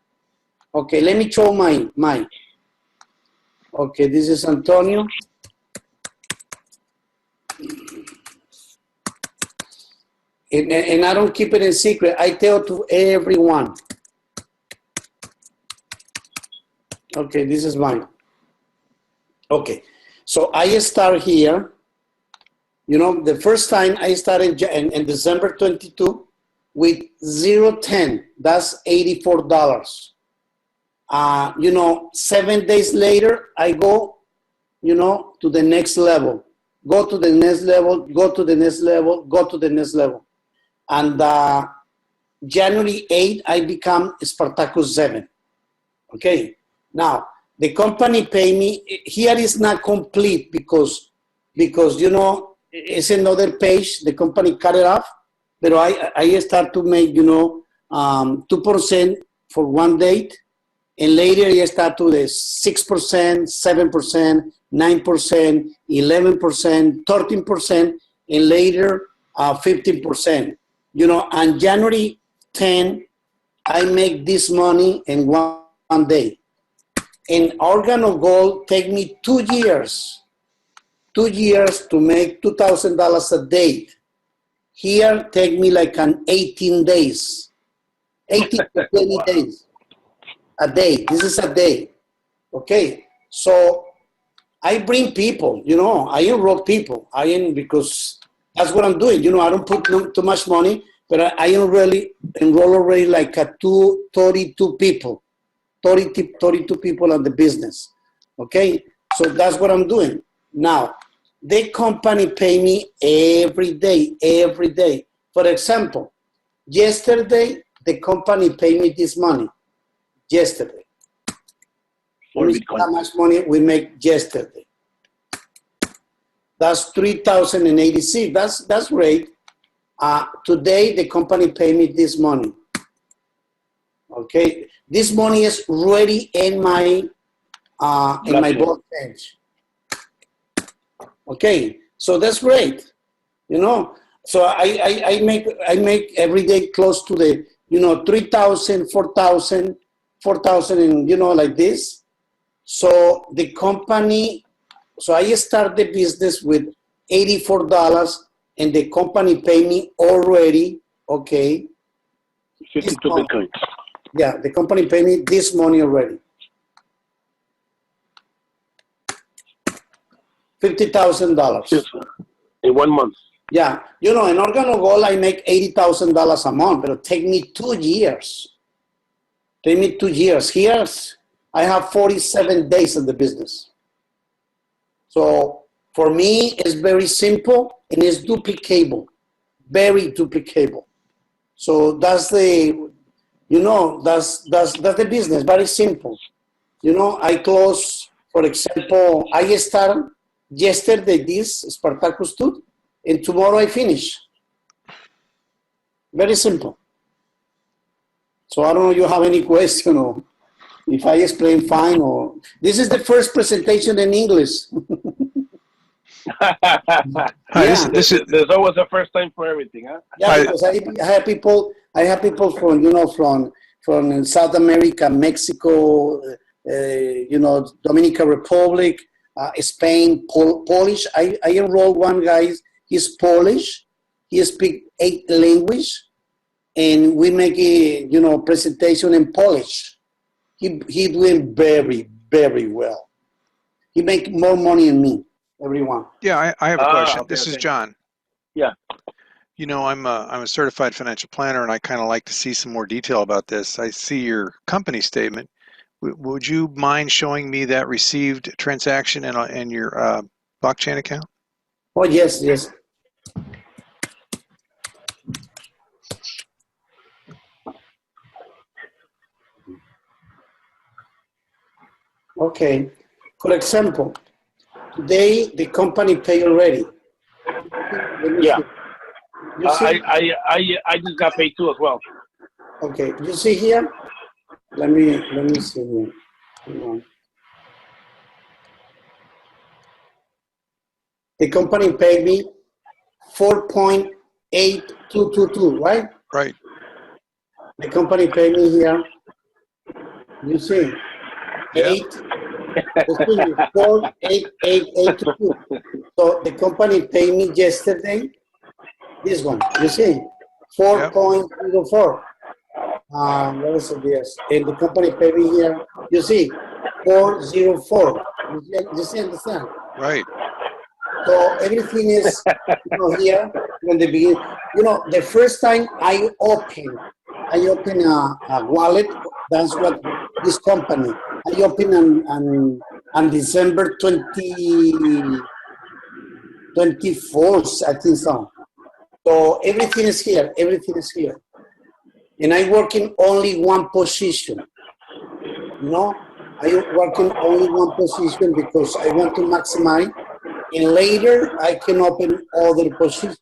C: Okay, let me show my. Okay, this is Antonio. And I don't keep it in secret. I tell to everyone. Okay, this is mine. Okay, so I start here. You know, the first time I started in December 22 with 0.10, that's $84. You know, 7 days later, I go, you know, to the next level, go to the next level, go to the next level, go to the next level. And January 8, I become Spartacus 7. Okay. Now, the company pay me, here is not complete because you know, it's another page, the company cut it off, but I start to make, you know, 2% for one date, and later I start to the 6%, 7%, 9%, 11%, 13%, and later 15%. You know, on January 10, I make this money in one day. In Organo Gold, take me 2 years. 2 years to make $2,000 a day. Here, take me like 18 days. 18 to 20 days a day. This is a day. Okay. So I bring people, you know, I enroll people. Because that's what I'm doing. You know, I don't put too much money, but I enroll already like 32 people. 32 people in the business. Okay. So that's what I'm doing. Now, the company pay me every day. For example, yesterday, the company paid me this money. Yesterday. Let me see how much money we make yesterday. That's 3,086. That's great. Today, the company paid me this money. Okay. This money is ready in my blockchain. Okay, so that's great. You know, so I make every day close to the, you know, 3,000, 4,000, and you know, like this. So the company, so I start the business with $84, and the company pay me already. Okay.
D: 52 Bitcoin.
C: Yeah, the company pay me this money already. $50,000.
D: In 1 month.
C: Yeah, you know, in Organo Gold, I make $80,000 a month, but it'll take me 2 years. Take me 2 years. Here, I have 47 days in the business. So for me, it's very simple and it's duplicable, very duplicable. So that's the, you know, that's the business, very simple. You know, I close, for example, I start yesterday this Spartacus 2, and tomorrow I finish. Very simple. So I don't know if you have any question or if I explain fine, or this is the first presentation in English.
D: Yeah. There's always a first time for everything, huh?
C: Yeah, because I have people from, you know, from South America, Mexico, you know, Dominican Republic, Spain, Polish. I enrolled one guy, he's Polish, he speaks 8 languages, and we make a, you know, presentation in Polish. He doing very, very well. He make more money than me, everyone.
B: Yeah, I have a question.
D: Okay,
B: This is John.
D: Yeah.
B: You know, I'm a certified financial planner, and I kind of like to see some more detail about this. I see your company statement. Would you mind showing me that received transaction in your blockchain account?
C: Oh, yes, yes. Okay. For example, today the company pay already.
D: Yeah.
C: You see?
D: I just got paid too as well.
C: Okay. You see here? Let me see here. Hang on. The company paid me 4.8222, right?
B: Right.
C: The company paid me here. You see?
B: Yeah.
C: 4.88822. So the company paid me yesterday. This one, you see? 4.04. What is this? And the company paid me here. You see? 404. You see, understand?
B: Right.
C: So everything is, you know, here from the beginning. You know, the first time I open a wallet. That's what this company. I opened on December 24th, I think so. So everything is here. Everything is here. And I work in only one position. No, I work in only one position because I want to maximize. And later I can open other positions.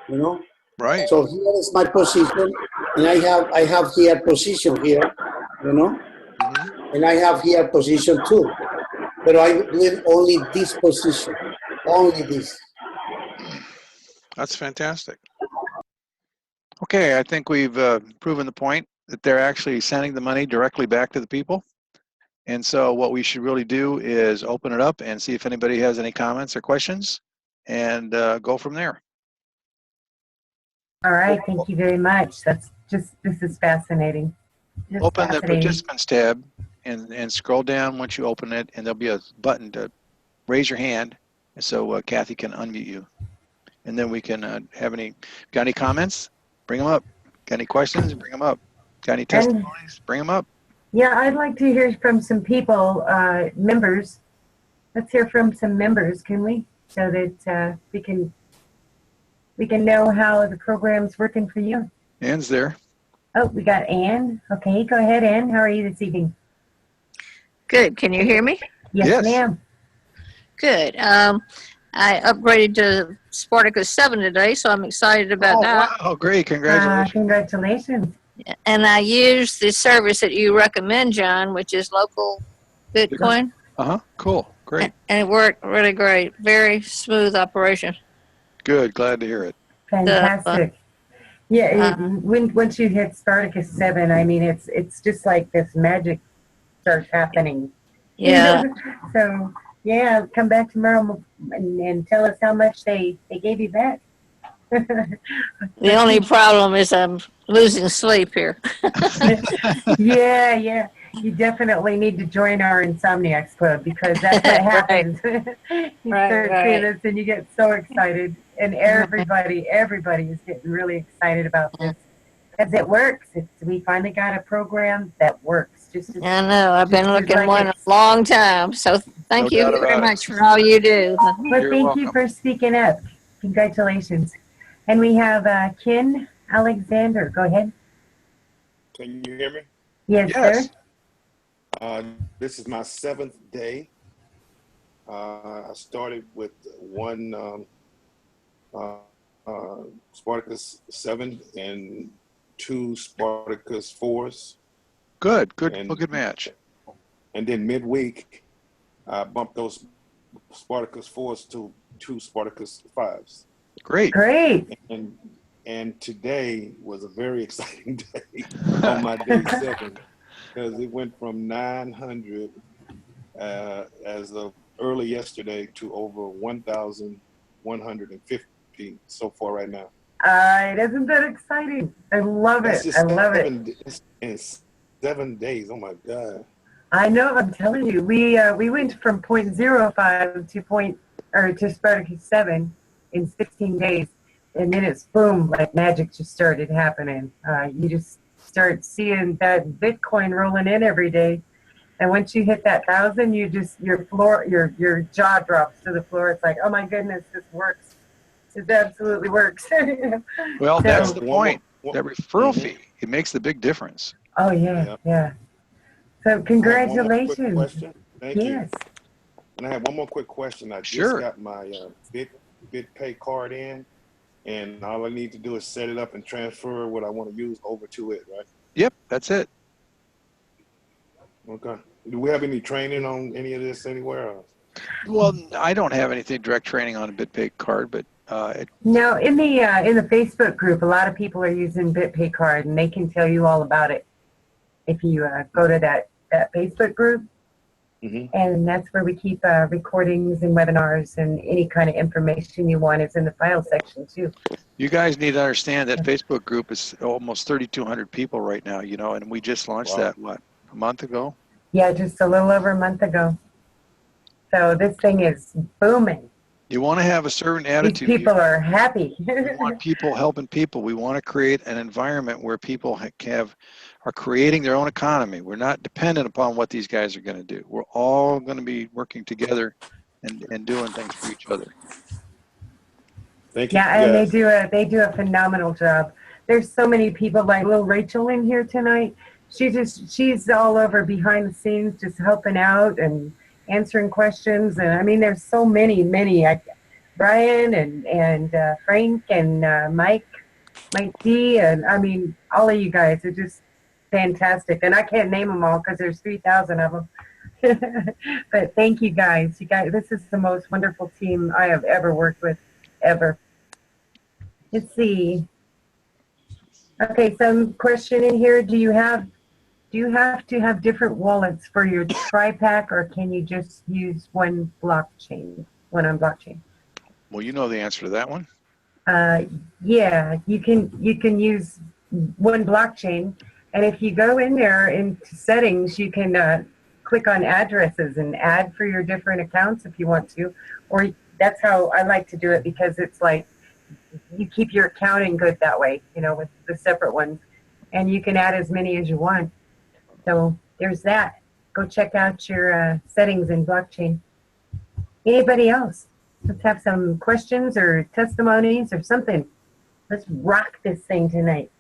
C: You know.
B: Right.
C: So here is my position, and I have here position here. You know. And I have here position too. But I do only this position. Only this.
B: That's fantastic. Okay, I think we've proven the point that they're actually sending the money directly back to the people. And so what we should really do is open it up and see if anybody has any comments or questions, and go from there.
A: All right, thank you very much. This is fascinating. Just
B: Open the
A: fascinating.
B: participants tab and scroll down once you open it, and there'll be a button to raise your hand, and so Kathy can unmute you. And then we can got any comments? Bring them up. Got any questions? Bring them up. Got any testimonies? Bring them up.
A: Yeah, I'd like to hear from some people, members. Let's hear from some members, can we? So that we can know how the program's working for you.
B: Ann's there.
A: Oh, we got Ann. Okay, go ahead, Ann. How are you this evening?
E: Good. Can you hear me?
A: Yes, ma'am.
E: Good. I upgraded to Spartacus 7 today, so I'm excited about that.
B: Oh, great. Congratulations.
A: Congratulations.
E: And I used the service that you recommend, John, which is local Bitcoin.
B: Cool. Great.
E: And it worked really great. Very smooth operation.
B: Good. Glad to hear it.
A: Fantastic. Once you hit Spartacus 7, I mean, it's just like this magic starts happening.
E: Yeah.
A: So, yeah, come back tomorrow and tell us how much they gave you back.
E: The only problem is I'm losing sleep here.
A: Yeah. You definitely need to join our Insomniacs Club, because that's what happens. You start seeing this and you get so excited, and everybody is getting really excited about this because it works. We finally got a program that works.
E: I know. I've been looking one a long time. So thank you very much for all you do.
A: Well, thank you for speaking up. Congratulations. And we have Ken Alexander. Go ahead.
F: Can you hear me?
A: Yes, sir.
F: This is my 7th day. I started with one Spartacus 7 and 2 Spartacus 4s.
B: Good match.
F: And then midweek, I bumped those Spartacus 4s to 2 Spartacus 5s.
B: Great.
F: And today was a very exciting day on my day 7, because it went from 900 as of early yesterday to over 1,150 so far right now.
A: Isn't that exciting? I love it. I love it.
F: In 7 days. Oh my God.
A: I know. I'm telling you, we went from 0.05 to Spartacus 7 in 16 days, and then it's boom, like magic just started happening. You just start seeing that Bitcoin rolling in every day, and once you hit that 1,000, your jaw drops to the floor. It's like, oh my goodness, this works. It absolutely works.
B: Well,
A: So,
B: that's the point. That referral fee, it makes the big difference.
A: Oh yeah. So congratulations.
F: Thank you. And I have one more quick question. I just got my BitPay card in, and all I need to do is set it up and transfer what I want to use over to it, right?
B: Yep, that's it.
F: Okay. Do we have any training on any of this anywhere else?
B: Well, I don't have anything direct training on a BitPay card, but
A: no, in the Facebook group, a lot of people are using BitPay card, and they can tell you all about it if you go to that Facebook group. And that's where we keep recordings and webinars, and any kind of information you want is in the file section too.
B: You guys need to understand that Facebook group is almost 3,200 people right now, and we just launched that, what, a month ago?
A: Yeah, just a little over a month ago. So this thing is booming.
B: You want to have a certain attitude.
A: These people are happy.
B: We want people helping people. We want to create an environment where people are creating their own economy. We're not dependent upon what these guys are going to do. We're all going to be working together and doing things for each other.
F: Thank you.
A: Yeah, and
F: Yes.
A: they do a phenomenal job. There's so many people like little Rachel in here tonight. She's all over behind the scenes, just helping out and answering questions. And I mean, there's so many. Brian and Frank and Mike D, and I mean, all of you guys are just fantastic. And I can't name them all because there's 3,000 of them. But thank you guys. You guys, this is the most wonderful team I have ever worked with, ever. Let's see. Okay, some question in here. Do you have to have different wallets for your tri-pack, or can you just use one on blockchain?
B: Well, you know the answer to that one.
A: Yeah, you can use one blockchain, and if you go in there into settings, you can click on addresses and add for your different accounts if you want to, or that's how I like to do it, because it's like you keep your accounting good that way, you know, with the separate ones, and you can add as many as you want. So there's that. Go check out your settings in blockchain. Anybody else? Let's have some questions or testimonies or something. Let's rock this thing tonight.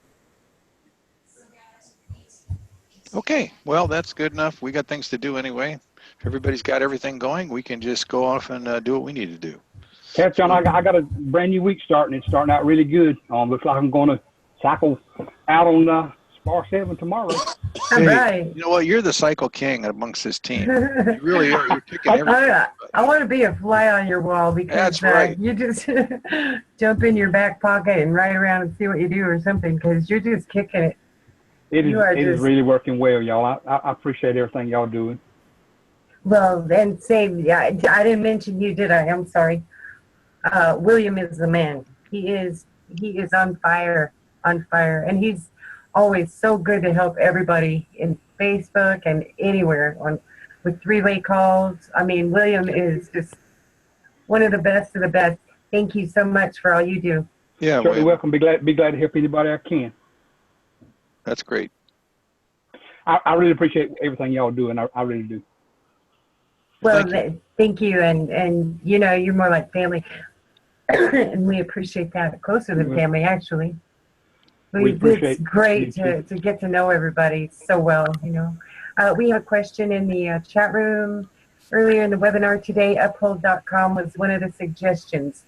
B: Okay, well, that's good enough. We got things to do anyway. If everybody's got everything going, we can just go off and do what we need to do.
G: Cat John, I got a brand new week starting. It's starting out really good. Looks like I'm going to cycle out on Spar 7 tomorrow.
A: All right.
B: You know what? You're the cycle king amongst this team. You really are. You're kicking everything.
A: I want to be a fly on your wall, because
B: That's right.
A: You just jump in your back pocket and ride around and see what you do or something, because you're just kicking it.
G: It is really working well, y'all. I appreciate everything y'all doing.
A: Well, then yeah, I didn't mention you, did I? I'm sorry. William is the man. He is on fire, and he's always so good to help everybody in Facebook and anywhere with three-way calls. I mean, William is just one of the best of the best. Thank you so much for all you do.
G: Yeah, certainly welcome. Be glad to help anybody I can.
B: That's great.
G: I really appreciate everything y'all do, and I really do.
A: Well, thank you, and you know, you're more like family, and we appreciate that. Closer than family, actually. It's great to get to know everybody so well, you know. We have a question in the chat room. Earlier in the webinar today, uphold.com was one of the suggestions.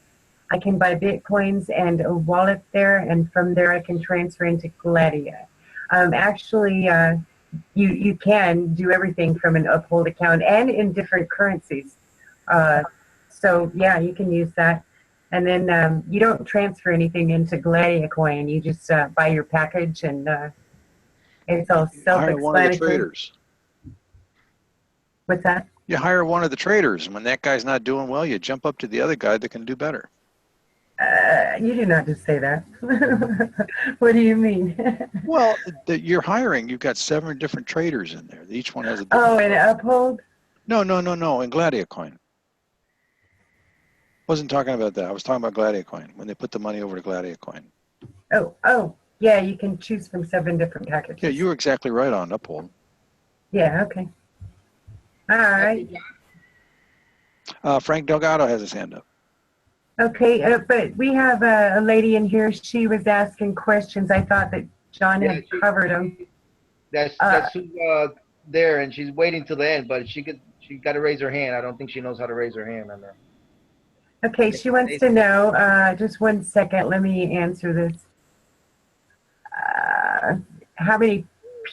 A: I can buy Bitcoins and a wallet there, and from there I can transfer into Gladia. Actually, you can do everything from an Uphold account and in different currencies. So yeah, you can use that. And then you don't transfer anything into GladiaCoin. You just buy your package, and it's all self-explanatory.
B: Hire one of the traders.
A: What's that?
B: You hire one of the traders, and when that guy's not doing well, you jump up to the other guy that can do better.
A: You did not just say that. What do you mean?
B: Well, you're hiring. You've got 7 different traders in there. Each one has a.
A: Oh, in Uphold?
B: No. In GladiaCoin. Wasn't talking about that. I was talking about GladiaCoin, when they put the money over to GladiaCoin.
A: Oh, yeah, you can choose from 7 different packages.
B: Yeah, you were exactly right on Uphold.
A: Yeah, okay. All right.
B: Frank Delgado has his hand up.
A: Okay, but we have a lady in here. She was asking questions. I thought that John had covered them.
H: That's there, and she's waiting till the end, but she got to raise her hand. I don't think she knows how to raise her hand on there.
A: Okay, she wants to know, just one second, let me answer this. How many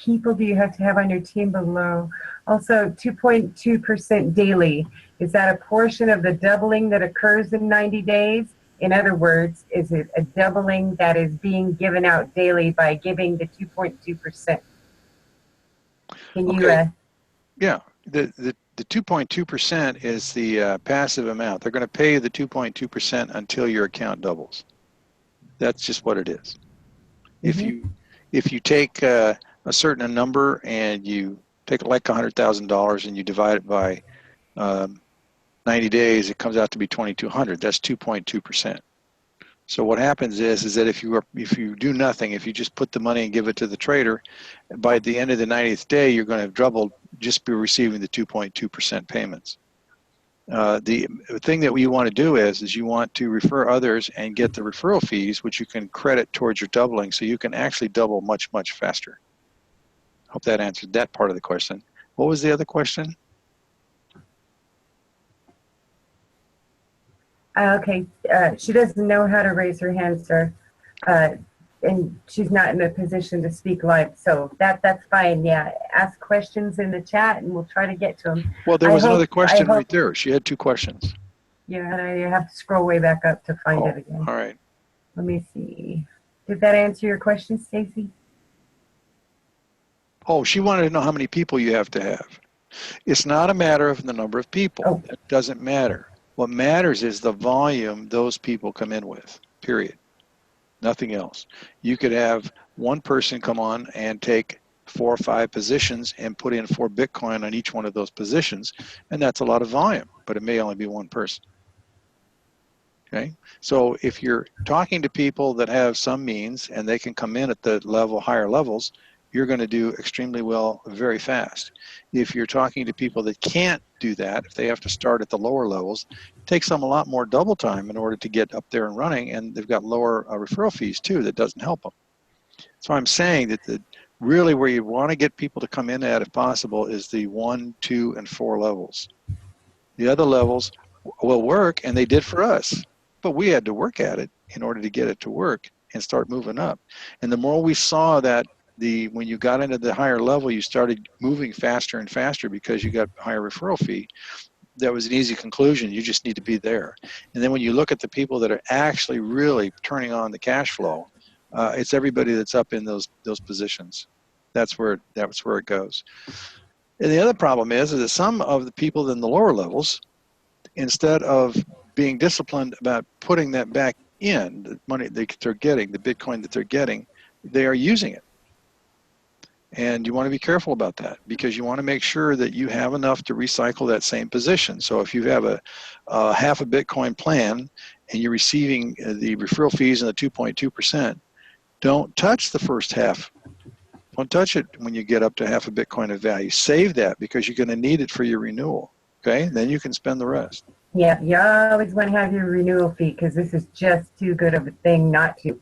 A: people do you have to have on your team below? Also, 2.2% daily. Is that a portion of the doubling that occurs in 90 days? In other words, is it a doubling that is being given out daily by giving the 2.2%? Can you?
B: Yeah, the 2.2% is the passive amount. They're going to pay you the 2.2% until your account doubles. That's just what it is. Mm-hmm. If you take a certain number and you take like $100,000 and you divide it by 90 days, it comes out to be 2,200. That's 2.2%. So what happens is that if you do nothing, if you just put the money and give it to the trader, by the end of the 90th day, you're going to have doubled, just be receiving the 2.2% payments. The thing that you want to do is you want to refer others and get the referral fees, which you can credit towards your doubling, so you can actually double much, much faster. Hope that answered that part of the question. What was the other question?
A: Okay, she doesn't know how to raise her hand, sir, and she's not in a position to speak live, so that's fine. Yeah, ask questions in the chat, and we'll try to get to them.
B: Well, there was another question right there. She had 2 questions.
A: Yeah, and I have to scroll way back up to find it again.
B: All right.
A: Let me see. Did that answer your question, Stacy?
B: Oh, she wanted to know how many people you have to have. It's not a matter of the number of people.
A: Oh.
B: It doesn't matter. What matters is the volume those people come in with, period. Nothing else. You could have one person come on and take 4 or 5 positions and put in 4 Bitcoin on each one of those positions, and that's a lot of volume, but it may only be one person. Okay, so if you're talking to people that have some means and they can come in at the higher levels, you're going to do extremely well very fast. If you're talking to people that can't do that, if they have to start at the lower levels, it takes them a lot more double time in order to get up there and running, and they've got lower referral fees too. That doesn't help them. So I'm saying that really where you want to get people to come in at, if possible, is the 1, 2, and 4 levels. The other levels will work, and they did for us, but we had to work at it in order to get it to work and start moving up. And the more we saw that when you got into the higher level, you started moving faster and faster because you got higher referral fee. That was an easy conclusion. You just need to be there. And then when you look at the people that are actually really turning on the cash flow, it's everybody that's up in those positions. That's where it goes. And the other problem is that some of the people in the lower levels, instead of being disciplined about putting that back in, the money that they're getting, the Bitcoin that they're getting, they are using it. And you want to be careful about that because you want to make sure that you have enough to recycle that same position. So if you have a half a Bitcoin plan and you're receiving the referral fees and the 2.2%, don't touch the first half. Don't touch it when you get up to half a Bitcoin of value. Save that because you're going to need it for your renewal. Okay, and then you can spend the rest.
A: Yeah, you always want to have your renewal fee because this is just too good of a thing not to.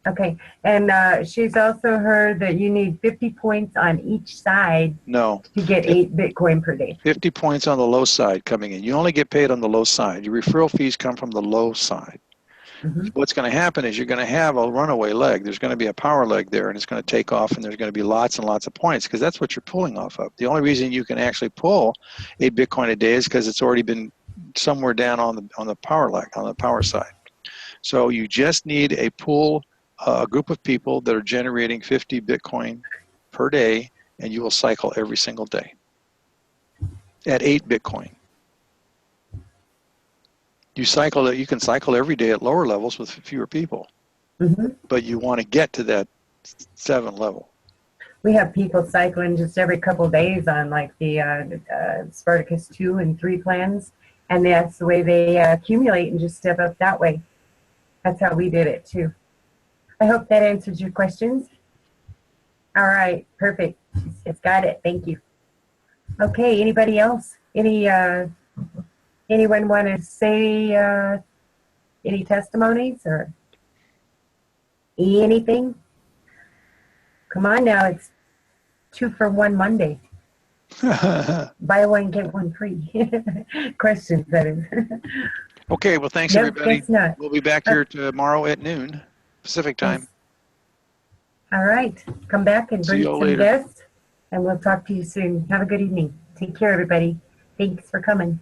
A: Okay, and she's also heard that you need 50 points on each side to get 8 Bitcoin per day. 50
B: points on the low side coming in. You only get paid on the low side. Your referral fees come from the low side. Mm-hmm. What's going to happen is you're going to have a runaway leg. There's going to be a power leg there, and it's going to take off, and there's going to be lots and lots of points because that's what you're pulling off of. The only reason you can actually pull 8 Bitcoin a day is because it's already been somewhere down on the power leg, on the power side. So you just need a group of people that are generating 50 Bitcoin per day, and you will cycle every single day at 8 Bitcoin. You can cycle every day at lower levels with fewer people, but you want to get to that 7 level. We have people cycling just every couple of days on like the Spartacus 2 and 3 plans, and that's the way they accumulate and just step up that way. That's how we did it too. I hope that answers your questions. All right, perfect. It's got it. Thank you. Okay, anybody else? Anyone want to say any testimonies or anything? Come on now, it's 2 for $1 Monday. Buy one, get one free. Questions, that is. Okay, well, thanks, everybody. We'll be back here tomorrow at noon Pacific time. Yes. All right, come back and bring some guests, and we'll talk to you soon. Have a good evening. Take care, everybody. Thanks for coming.